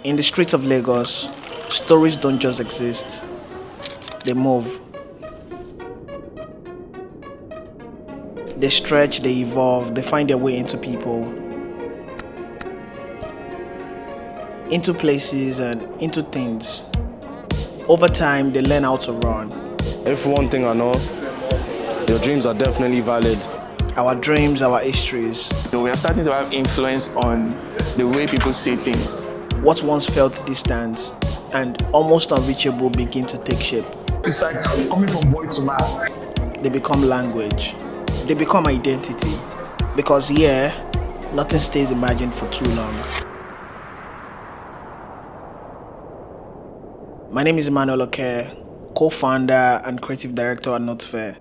In the streets of Lagos, stories don't just exist, they move. They stretch, they evolve, they find their way into people, into places and into things. Over time, they learn how to run. If one thing I know, your dreams are definitely valid. Our dreams, our histories. So we are starting to have influence on the way people see things. What once felt distant and almost unreachable begin to take shape. It's like coming from boy to man. They become language. They become identity. Because here, nothing stays imagined for too long. My name is Emmanuel Oke, co-founder and creative director at NoteSphere.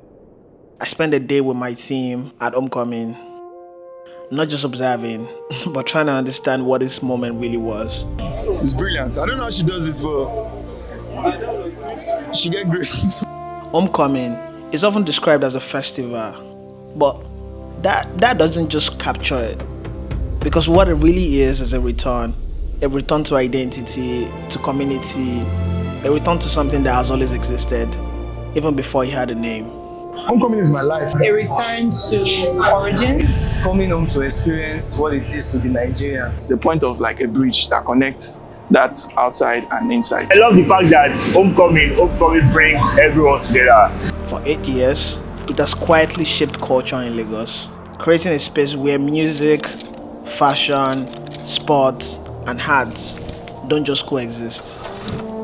I spend a day with my team at Homecoming, not just observing, but trying to understand what this moment really was. It's brilliant. I don't know how she does it, but she get grace. Homecoming is often described as a festival, but that doesn't just capture it. Because what it really is a return to identity, to community, a return to something that has always existed, even before it had a name. Homecoming is my life. A return to origins. Coming home to experience what it is to be Nigerian. It's a point of like a bridge that connects that outside and inside. I love the fact that homecoming brings everyone together. For 8 years, it has quietly shaped culture in Lagos, creating a space where music, fashion, sports, and arts don't just coexist,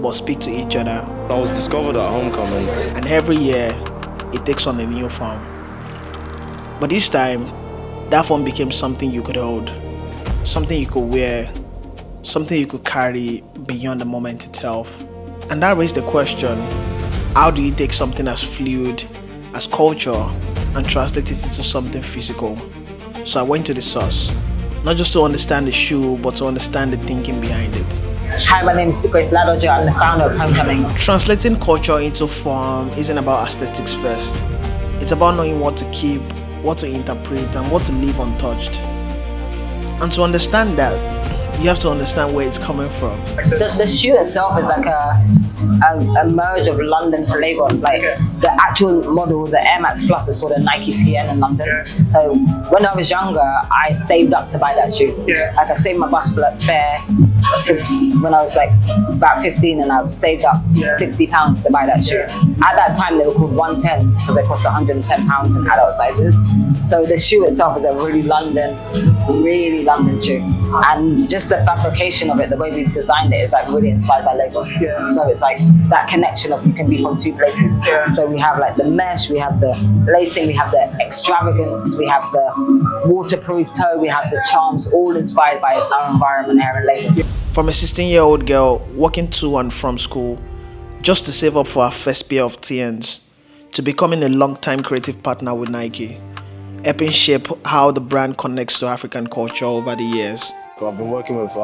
but speak to each other. I was discovered at Homecoming. And every year, it takes on a new form. But this time, that form became something you could hold, something you could wear, something you could carry beyond the moment itself. And that raised the question, how do you take something as fluid as culture and translate it into something physical? So I went to the source, not just to understand the shoe, but to understand the thinking behind it. Hi, my name is Grace Ladoja. I'm the founder of Homecoming. Translating culture into form isn't about aesthetics first. It's about knowing what to keep, what to interpret, and what to leave untouched. And to understand that, you have to understand where it's coming from. The shoe itself is like a merge of London to Lagos. Like the actual model, the Air Max Plus, is called a Nike TN in London. So when I was younger, I saved up to buy that shoe. Like I saved my bus fare to when I was like about 15, and I saved up £60 to buy that shoe. At that time, they were called 110s because they cost £110 in adult sizes. So the shoe itself is a really London shoe. And just the fabrication of it, the way we've designed it, is like really inspired by Lagos. So it's like that connection of you can be from two places. So we have like the mesh, we have the lacing, we have the extravagance, we have the waterproof toe, we have the charms, all inspired by our environment here in Lagos. From a 16-year-old girl walking to and from school just to save up for her first pair of TNs, to becoming a long-time creative partner with Nike, helping shape how the brand connects to African culture over the years. I've been working with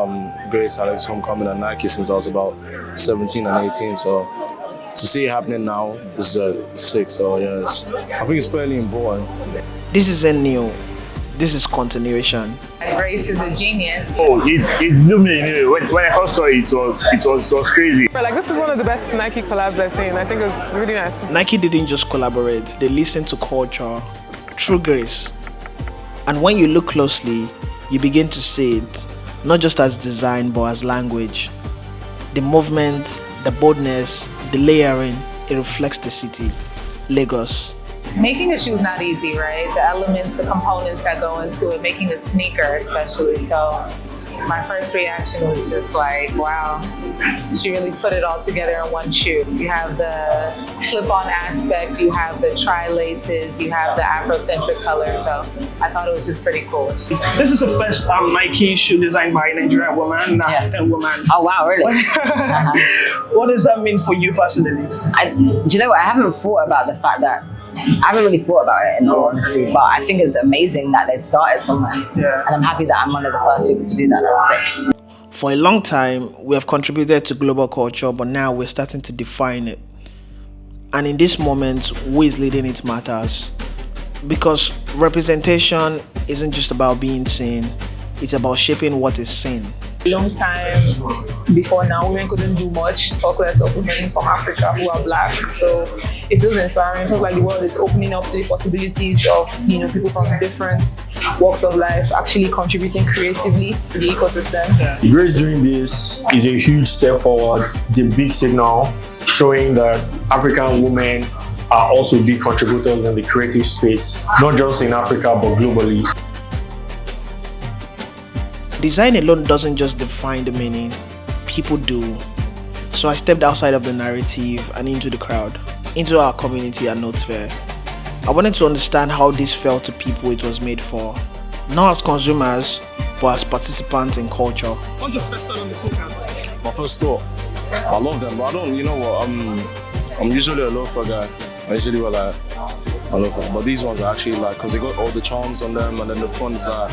Grace Ladoja Homecoming and Nike since I was about 17 and 18, so to see it happening now is sick. So yeah, I think it's fairly important. This isn't new. This is continuation. Grace is a genius. Oh, it blew me. When I first saw it, it was crazy. Like, this is one of the best Nike collabs I've seen. I think it was really nice. Nike didn't just collaborate, they listened to culture through Grace. And when you look closely, you begin to see it, not just as design, but as language. The movement, the boldness, the layering, it reflects the city, Lagos. Making a shoe is not easy, right? The elements, the components that go into it, making a sneaker especially. So my first reaction was just like, wow, she really put it all together in one shoe. You have the slip-on aspect, you have the tri-laces, you have the Afrocentric color. So I thought it was just pretty cool. This is the first Nike shoe designed by a Nigerian woman, not African woman. Oh wow, really? What does that mean for you personally? Do you know what? I haven't thought about the fact that I haven't really thought about it in all honesty, but I think it's amazing that they started somewhere. And I'm happy that I'm one of the first people to do that. That's sick. For a long time, we have contributed to global culture, but now we're starting to define it. And in this moment, who is leading it matters. Because representation isn't just about being seen, it's about shaping what is seen. Long time before now, women couldn't do much, talk less of women from Africa who are black. So it feels inspiring. It feels like the world is opening up to the possibilities of people from different walks of life actually contributing creatively to the ecosystem. Grace doing this is a huge step forward. It's a big signal showing that African women are also big contributors in the creative space, not just in Africa but globally. Design alone doesn't just define the meaning, people do. So I stepped outside of the narrative and into the crowd, into our community at NoteSphere. I wanted to understand how this felt to people it was made for, not as consumers, but as participants in culture. What's your first thought on the sneaker? My first thought, I love them, but I don't, you know what, I'm usually a loafer guy. I usually wear like a loafers, but these ones are actually like, because they got all the charms on them, and then the front's like,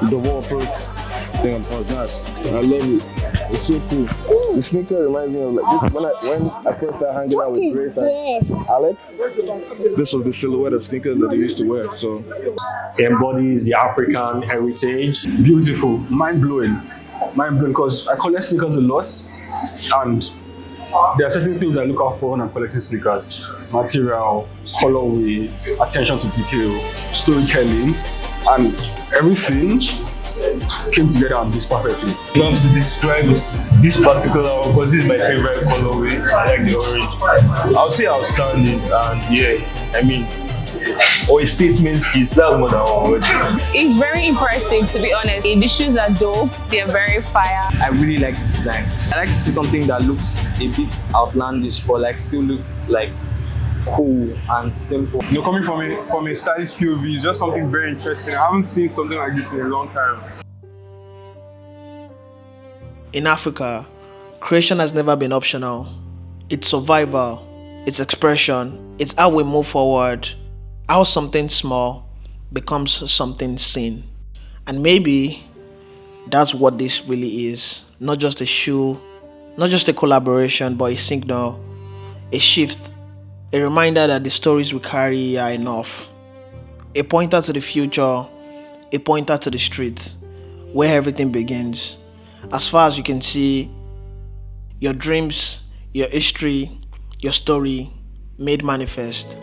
the waterproof thing on the front's nice. I love it. It's so cool. The sneaker reminds me of like this, when I first started hanging out with Grace and Alex. This was the silhouette of sneakers that they used to wear. So It embodies the African heritage. Beautiful, mind-blowing, because I collect sneakers a lot, and there are certain things I look out for when I'm collecting sneakers: material, colorway, attention to detail, storytelling, and everything came together on this perfectly. I love to describe this particular one because this is my favorite colorway. I like the orange. I'll say outstanding, and yeah, I mean, or a statement piece, that's more than one word. It's very impressive, to be honest. The shoes are dope, they're very fire. I really like the design. I like to see something that looks a bit outlandish, but like still look like cool and simple. Coming from a stylist POV, it's just something very interesting. I haven't seen something like this in a long time. In Africa, creation has never been optional. It's survival, it's expression, it's how we move forward, how something small becomes something seen. And maybe that's what this really is. Not just a shoe, not just a collaboration, but a signal, a shift, a reminder that the stories we carry are enough. A pointer to the future, a pointer to the street, where everything begins. As far as you can see, your dreams, your history, your story made manifest.